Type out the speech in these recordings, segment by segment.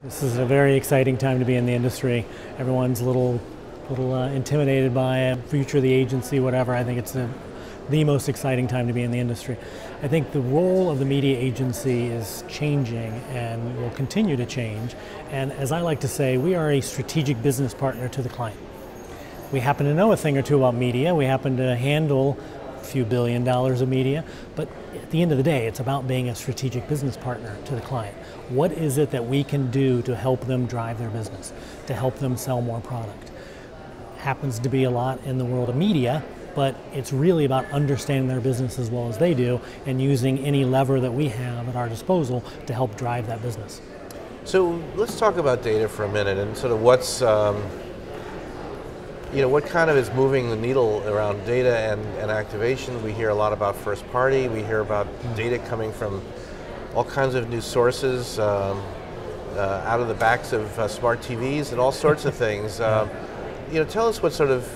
This is a very exciting time to be in the industry. Everyone's a little intimidated by it, future of the agency, whatever. I think it's the most exciting time to be in the industry. I think the role of the media agency is changing and will continue to change. And as I like to say, we are a strategic business partner to the client. We happen to know a thing or two about media. We happen to handle a few $1 billion of media, but at the end of the day, it's about being a strategic business partner to the client. What is it that we can do to help them drive their business, to help them sell more product? Happens to be a lot in the world of media, but it's really about understanding their business as well as they do and using any lever that we have at our disposal to help drive that business. So let's talk about data for a minute and sort of what's, what kind of is moving the needle around data and activation. We hear a lot about first party. We hear about data coming from all kinds of new sources, out of the backs of smart TVs and all sorts of things. Tell us what sort of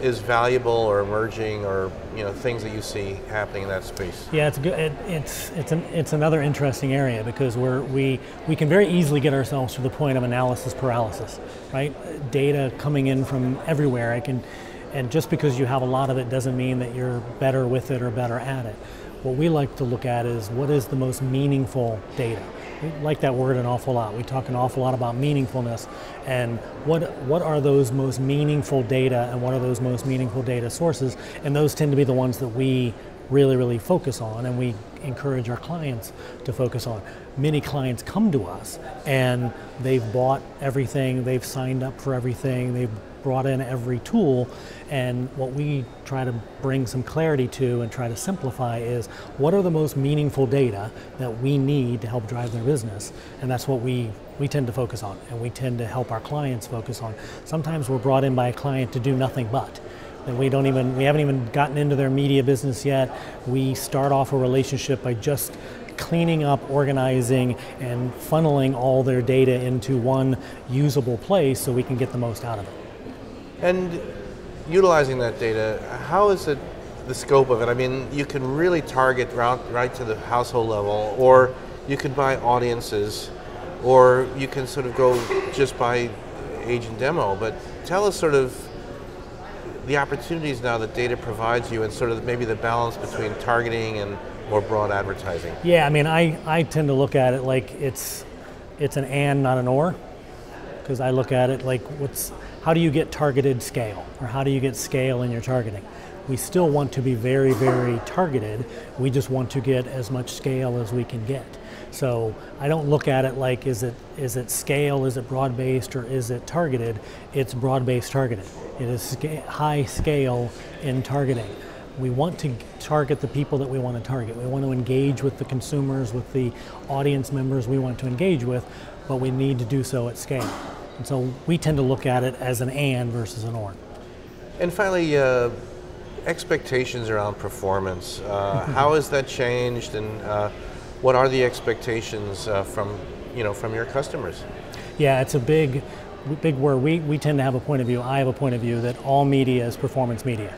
is valuable or emerging, or things that you see happening in that space. Yeah, it's good. It's another interesting area because we can very easily get ourselves to the point of analysis paralysis, right? Data coming in from everywhere. And just because you have a lot of it doesn't mean that you're better with it or better at it. What we like to look at is what is the most meaningful data. We like that word an awful lot. We talk an awful lot about meaningfulness and what are those most meaningful data and what are those most meaningful data sources, and those tend to be the ones that we really focus on and we encourage our clients to focus on. Many clients come to us and they've bought everything, they've signed up for everything, they've brought in every tool, and what we try to bring some clarity to and try to simplify is what are the most meaningful data that we need to help drive their business, and that's what we tend to focus on and we tend to help our clients focus on. Sometimes we're brought in by a client to do nothing but. And we haven't even gotten into their media business yet. We start off a relationship by just cleaning up, organizing, and funneling all their data into one usable place so we can get the most out of it. And utilizing that data, how is it the scope of it? I mean, you can really target right to the household level, or you can buy audiences, or you can sort of go just by agent demo. But tell us sort of the opportunities now that data provides you and sort of maybe the balance between targeting and more broad advertising. Yeah, I mean, I tend to look at it like it's an and, not an or, because I look at it like how do you get targeted scale, or how do you get scale in your targeting? We still want to be very targeted. We just want to get as much scale as we can get. So I don't look at it like is it scale, is it broad-based, or is it targeted? It's broad-based targeted. It is high scale in targeting. We want to target the people that we want to target. We want to engage with the consumers, with the audience members we want to engage with, but we need to do so at scale. And so we tend to look at it as an and versus an or. And finally, expectations around performance. How has that changed, and what are the expectations from your customers? Yeah, it's a big word. We tend to have a point of view. I have a point of view that all media is performance media.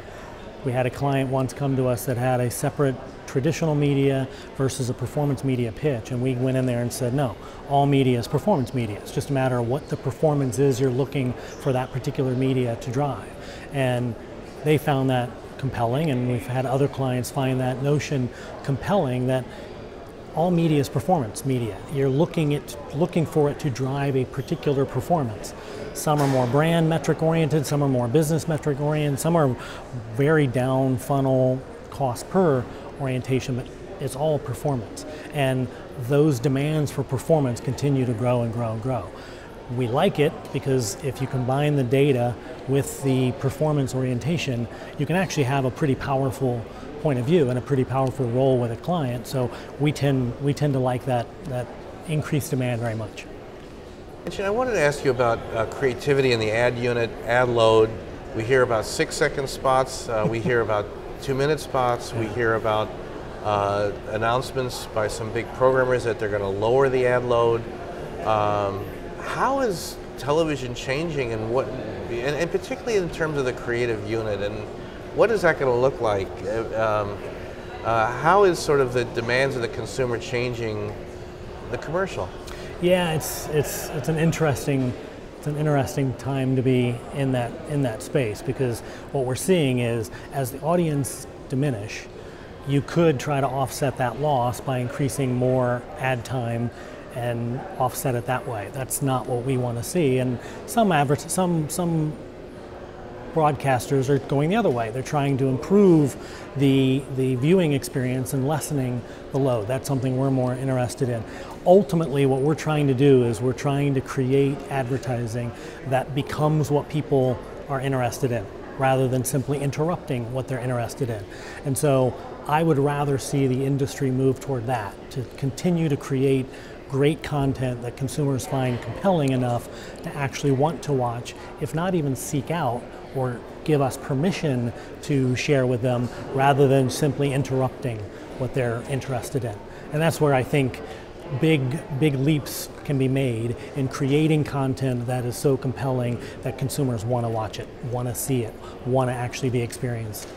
We had a client once come to us that had a separate traditional media versus a performance media pitch, and we went in there and said, no, all media is performance media. It's just a matter of what the performance is you're looking for that particular media to drive. And they found that compelling, and we've had other clients find that notion compelling, that all media is performance media. You're looking for it to drive a particular performance. Some are more brand metric oriented, some are more business metric oriented, some are very down funnel cost per orientation, but it's all performance. And those demands for performance continue to grow and grow and grow. We like it because if you combine the data with the performance orientation, you can actually have a pretty powerful point of view and a pretty powerful role with a client. So we tend to like that increased demand very much. And Shane, I wanted to ask you about creativity in the ad unit, ad load. We hear about 6-second spots. We hear about 2-minute spots. We hear about announcements by some big programmers that they're going to lower the ad load. How is television changing, and particularly in terms of the creative unit, and what is that going to look like? How is sort of the demands of the consumer changing the commercial? Yeah, it's an interesting time to be in that space, because what we're seeing is, as the audience diminish, you could try to offset that loss by increasing more ad time and offset it that way. That's not what we want to see. And some broadcasters are going the other way. They're trying to improve the viewing experience and lessening the load. That's something we're more interested in. Ultimately, what we're trying to do is we're trying to create advertising that becomes what people are interested in, rather than simply interrupting what they're interested in. And so I would rather see the industry move toward that, to continue to create great content that consumers find compelling enough to actually want to watch, if not even seek out or give us permission to share with them, rather than simply interrupting what they're interested in. And that's where I think big leaps can be made in creating content that is so compelling that consumers want to watch it, want to see it, want to actually be experienced.